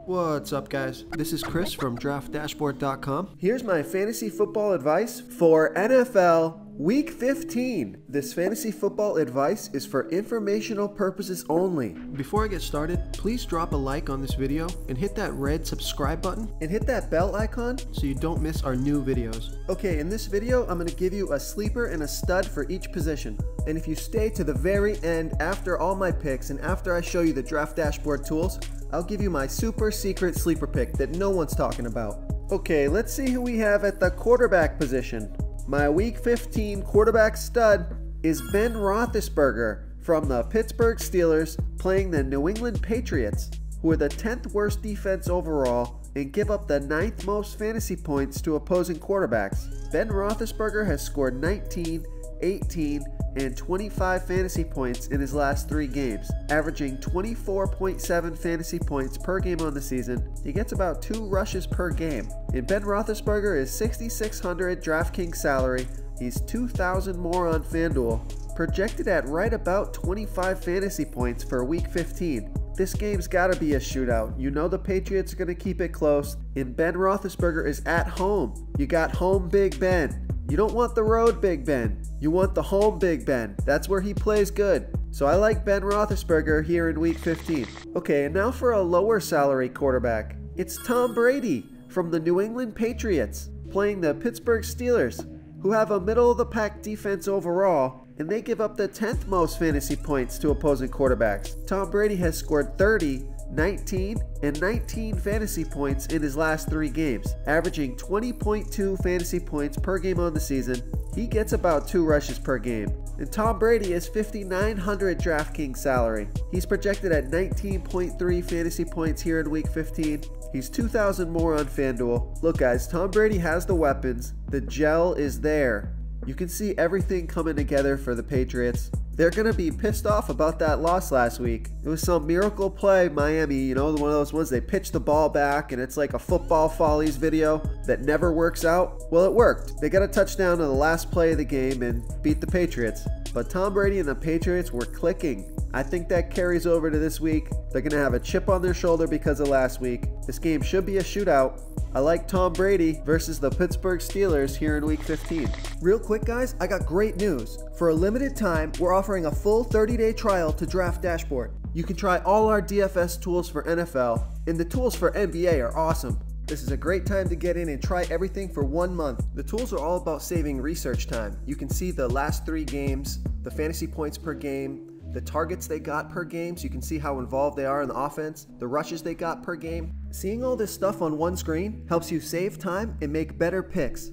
What's up, guys? This is Chris from DraftDashboard.com. Here's my fantasy football advice for NFL Week 15. This fantasy football advice is for informational purposes only. Before I get started, please drop a like on this video and hit that red subscribe button and hit that bell icon so you don't miss our new videos. Okay, in this video, I'm going to give you a sleeper and a stud for each position. And if you stay to the very end after all my picks and after I show you the Draft Dashboard tools, I'll give you my super secret sleeper pick that no one's talking about. Okay, let's see who we have at the quarterback position. My Week 15 quarterback stud is Ben Roethlisberger from the Pittsburgh Steelers playing the New England Patriots, who are the 10th worst defense overall and give up the 9th most fantasy points to opposing quarterbacks. Ben Roethlisberger has scored 19, 18, and 25 fantasy points in his last 3 games, averaging 24.7 fantasy points per game on the season. He gets about 2 rushes per game. And Ben Roethlisberger is $6,600 DraftKings salary. He's $2,000 more on FanDuel, projected at right about 25 fantasy points for Week 15. This game's gotta be a shootout. You know the Patriots are gonna keep it close, and Ben Roethlisberger is at home. You got home Big Ben. You don't want the road Big Ben. You want the home Big Ben. That's where he plays good. So I like Ben Roethlisberger here in Week 15. Okay, and now for a lower salary quarterback. It's Tom Brady from the New England Patriots playing the Pittsburgh Steelers, who have a middle-of-the-pack defense overall, and they give up the 10th most fantasy points to opposing quarterbacks. Tom Brady has scored 30, 19, and 19 fantasy points in his last 3 games, averaging 20.2 fantasy points per game on the season. He gets about 2 rushes per game. And Tom Brady is $5,900 DraftKings salary. He's projected at 19.3 fantasy points here in Week 15. He's $2,000 more on FanDuel. Look guys, Tom Brady has the weapons. The gel is there. You can see everything coming together for the Patriots. They're going to be pissed off about that loss last week. It was some miracle play, Miami, you know, one of those ones they pitch the ball back and it's like a football follies video that never works out. Well, it worked. They got a touchdown on the last play of the game and beat the Patriots. But Tom Brady and the Patriots were clicking. I think that carries over to this week. They're going to have a chip on their shoulder because of last week. This game should be a shootout. I like Tom Brady versus the Pittsburgh Steelers here in Week 15. Real quick guys, I got great news. For a limited time, we're offering a full 30-day trial to Draft Dashboard. You can try all our DFS tools for NFL, and the tools for NBA are awesome. This is a great time to get in and try everything for 1 month. The tools are all about saving research time. You can see the last 3 games, the fantasy points per game, the targets they got per game, so you can see how involved they are in the offense, the rushes they got per game. Seeing all this stuff on one screen helps you save time and make better picks.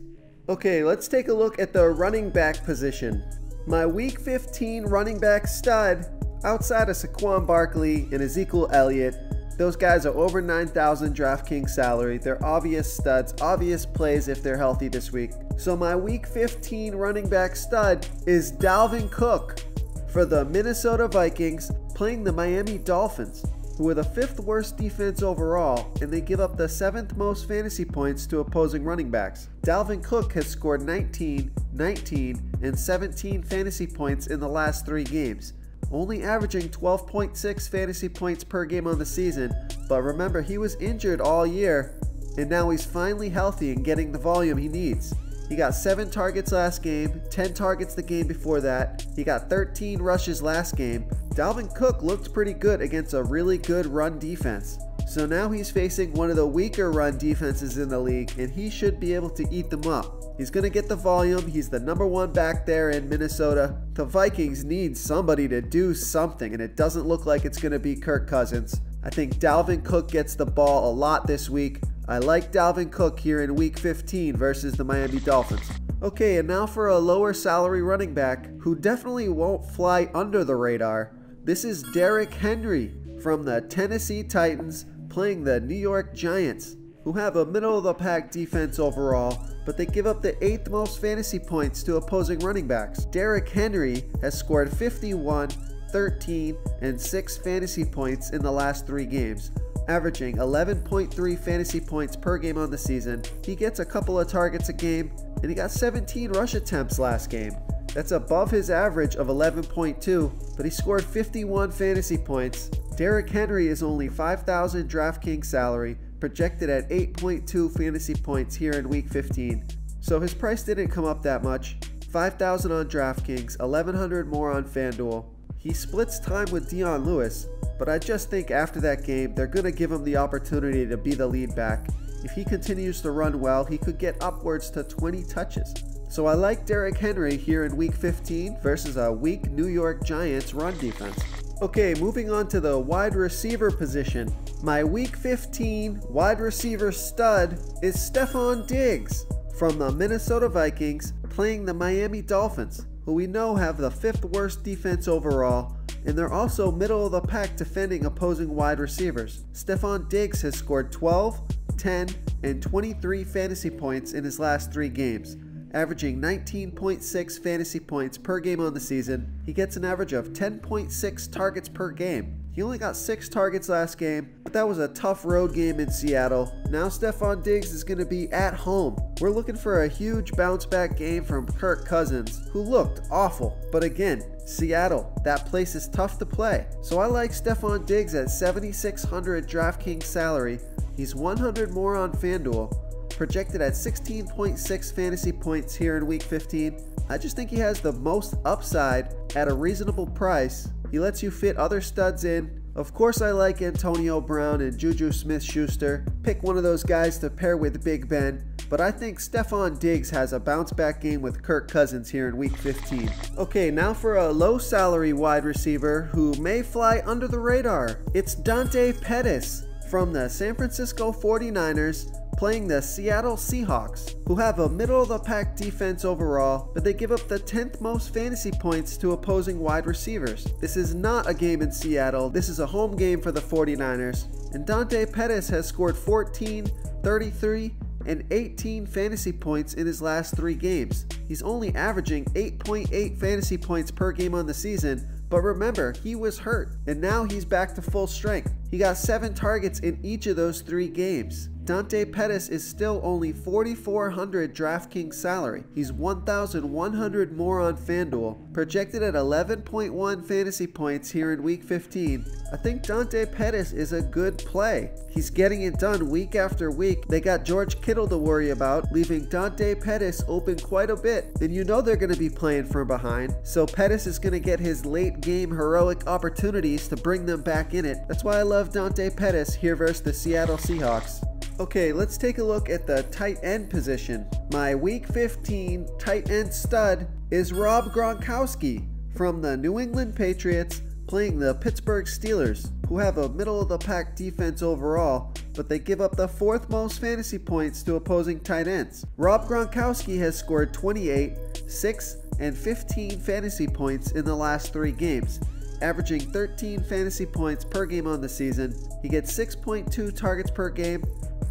Okay, let's take a look at the running back position. My Week 15 running back stud, outside of Saquon Barkley and Ezekiel Elliott, those guys are over 9,000 DraftKings salary. They're obvious studs, obvious plays if they're healthy this week. So my Week 15 running back stud is Dalvin Cook for the Minnesota Vikings playing the Miami Dolphins, who are the 5th worst defense overall, and they give up the 7th most fantasy points to opposing running backs. Dalvin Cook has scored 19, 19, and 17 fantasy points in the last 3 games, only averaging 12.6 fantasy points per game on the season. But remember, he was injured all year, and now he's finally healthy and getting the volume he needs. He got 7 targets last game, 10 targets the game before that. He got 13 rushes last game. Dalvin Cook looked pretty good against a really good run defense. So now he's facing one of the weaker run defenses in the league, and he should be able to eat them up. He's going to get the volume. He's the #1 back there in Minnesota. The Vikings need somebody to do something, and it doesn't look like it's going to be Kirk Cousins. I think Dalvin Cook gets the ball a lot this week. I like Dalvin Cook here in Week 15 versus the Miami Dolphins. Okay, and now for a lower salary running back who definitely won't fly under the radar. This is Derrick Henry from the Tennessee Titans playing the New York Giants, who have a middle-of-the-pack defense overall, but they give up the 8th most fantasy points to opposing running backs. Derrick Henry has scored 51, 13, and 6 fantasy points in the last 3 games, averaging 11.3 fantasy points per game on the season. He gets a couple of targets a game, and he got 17 rush attempts last game. That's above his average of 11.2, but he scored 51 fantasy points. Derrick Henry is only 5,000 DraftKings salary, projected at 8.2 fantasy points here in week 15. So his price didn't come up that much. 5,000 on DraftKings, 1,100 more on FanDuel. He splits time with Dion Lewis, but I just think after that game, they're going to give him the opportunity to be the lead back. If he continues to run well, he could get upwards to 20 touches. So I like Derrick Henry here in week 15 versus a weak New York Giants run defense. Okay, moving on to the wide receiver position. My week 15 wide receiver stud is Stefon Diggs from the Minnesota Vikings, playing the Miami Dolphins, who we know have the 5th worst defense overall, and they're also middle of the pack defending opposing wide receivers. Stefon Diggs has scored 12, 10, and 23 fantasy points in his last 3 games, averaging 19.6 fantasy points per game on the season. He gets an average of 10.6 targets per game. He only got 6 targets last game, but that was a tough road game in Seattle. Now Stefon Diggs is going to be at home. We're looking for a huge bounce back game from Kirk Cousins, who looked awful. But again, Seattle, that place is tough to play. So I like Stefon Diggs at 7,600 DraftKings salary. He's 100 more on FanDuel, projected at 16.6 fantasy points here in week 15. I just think he has the most upside at a reasonable price. He lets you fit other studs in. Of course I like Antonio Brown and Juju Smith-Schuster. Pick one of those guys to pair with Big Ben. But I think Stefon Diggs has a bounce back game with Kirk Cousins here in week 15. Okay, now for a low salary wide receiver who may fly under the radar. It's Dante Pettis from the San Francisco 49ers, playing the Seattle Seahawks, who have a middle-of-the-pack defense overall, but they give up the 10th most fantasy points to opposing wide receivers. This is not a game in Seattle. This is a home game for the 49ers, and Dante Pettis has scored 14, 33, and 18 fantasy points in his last 3 games. He's only averaging 8.8 fantasy points per game on the season, but remember, he was hurt, and now he's back to full strength. He got 7 targets in each of those 3 games. Dante Pettis is still only 4,400 DraftKings salary. He's 1,100 more on FanDuel, projected at 11.1 fantasy points here in week 15. I think Dante Pettis is a good play. He's getting it done week after week. They got George Kittle to worry about, leaving Dante Pettis open quite a bit. And you know they're going to be playing from behind, so Pettis is going to get his late game heroic opportunities to bring them back in it. That's why I love Dante Pettis here versus the Seattle Seahawks. Okay, let's take a look at the tight end position. My week 15 tight end stud is Rob Gronkowski from the New England Patriots, playing the Pittsburgh Steelers, who have a middle-of-the-pack defense overall, but they give up the 4th most fantasy points to opposing tight ends. Rob Gronkowski has scored 28, 6, and 15 fantasy points in the last 3 games, averaging 13 fantasy points per game on the season. He gets 6.2 targets per game.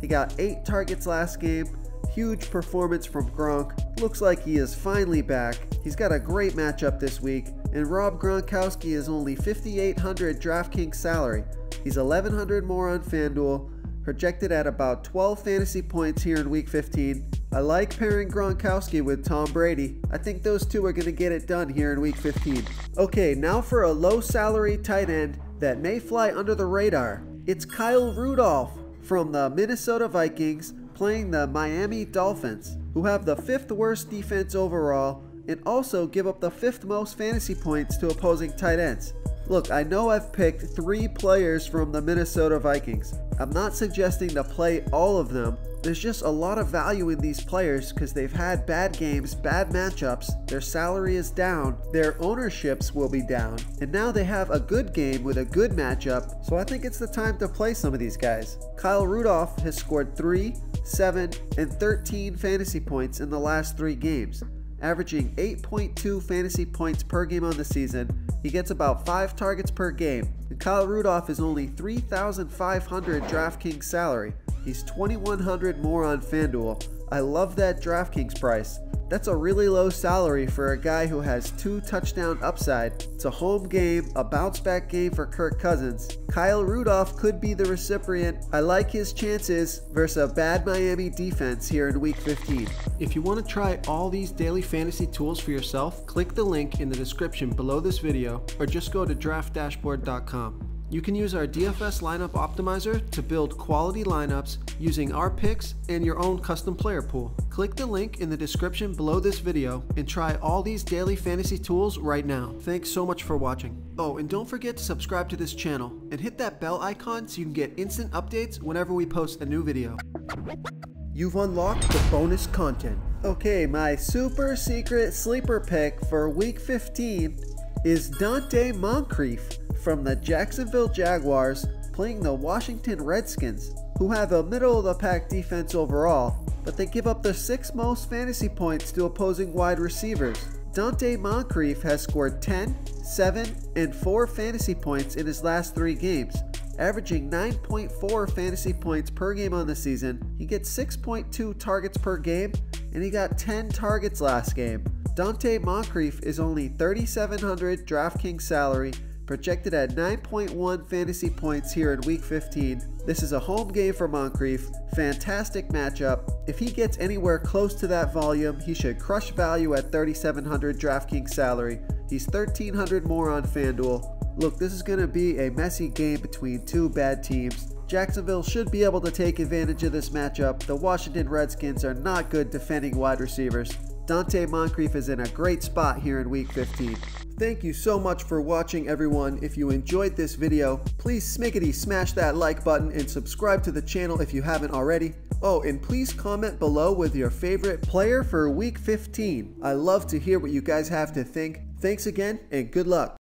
He got 8 targets last game. Huge performance from Gronk. Looks like he is finally back. He's got a great matchup this week, and Rob Gronkowski is only 5,800 DraftKings salary. He's 1,100 more on FanDuel, projected at about 12 fantasy points here in week 15. I like pairing Gronkowski with Tom Brady. I think those two are going to get it done here in week 15. Okay, now for a low salary tight end that may fly under the radar. It's Kyle Rudolph from the Minnesota Vikings, playing the Miami Dolphins, who have the 5th worst defense overall and also give up the 5th most fantasy points to opposing tight ends. Look, I know I've picked 3 players from the Minnesota Vikings. I'm not suggesting to play all of them. There's just a lot of value in these players because they've had bad games, bad matchups, their salary is down, their ownerships will be down, and now they have a good game with a good matchup, so I think it's the time to play some of these guys. Kyle Rudolph has scored 3, 7, and 13 fantasy points in the last 3 games, averaging 8.2 fantasy points per game on the season. He gets about 5 targets per game, and Kyle Rudolph is only 3,500 DraftKings salary. He's 2,100 more on FanDuel. I love that DraftKings price. That's a really low salary for a guy who has 2 touchdown upside. It's a home game, a bounce back game for Kirk Cousins. Kyle Rudolph could be the recipient. I like his chances versus a bad Miami defense here in week 15. If you want to try all these daily fantasy tools for yourself, click the link in the description below this video or just go to draftdashboard.com. You can use our DFS lineup optimizer to build quality lineups using our picks and your own custom player pool. Click the link in the description below this video and try all these daily fantasy tools right now. Thanks so much for watching. Oh, and don't forget to subscribe to this channel and hit that bell icon so you can get instant updates whenever we post a new video. You've unlocked the bonus content. Okay, my super secret sleeper pick for week 15 is Donte Moncrief from the Jacksonville Jaguars playing the Washington Redskins, who have a middle-of-the-pack defense overall, but they give up the 6th most fantasy points to opposing wide receivers. Donte Moncrief has scored 10, 7, and 4 fantasy points in his last 3 games, averaging 9.4 fantasy points per game on the season. He gets 6.2 targets per game, and he got 10 targets last game. Donte Moncrief is only $3,700 DraftKings salary, projected at 9.1 fantasy points here in week 15. This is a home game for Moncrief. Fantastic matchup. If he gets anywhere close to that volume, he should crush value at $3,700 DraftKings salary. He's $1,300 more on FanDuel. Look, this is going to be a messy game between 2 bad teams. Jacksonville should be able to take advantage of this matchup. The Washington Redskins are not good defending wide receivers. Donte Moncrief is in a great spot here in week 15. Thank you so much for watching, everyone. If you enjoyed this video, please smickety smash that like button and subscribe to the channel if you haven't already. Oh, and please comment below with your favorite player for week 15. I love to hear what you guys have to think. Thanks again, and good luck.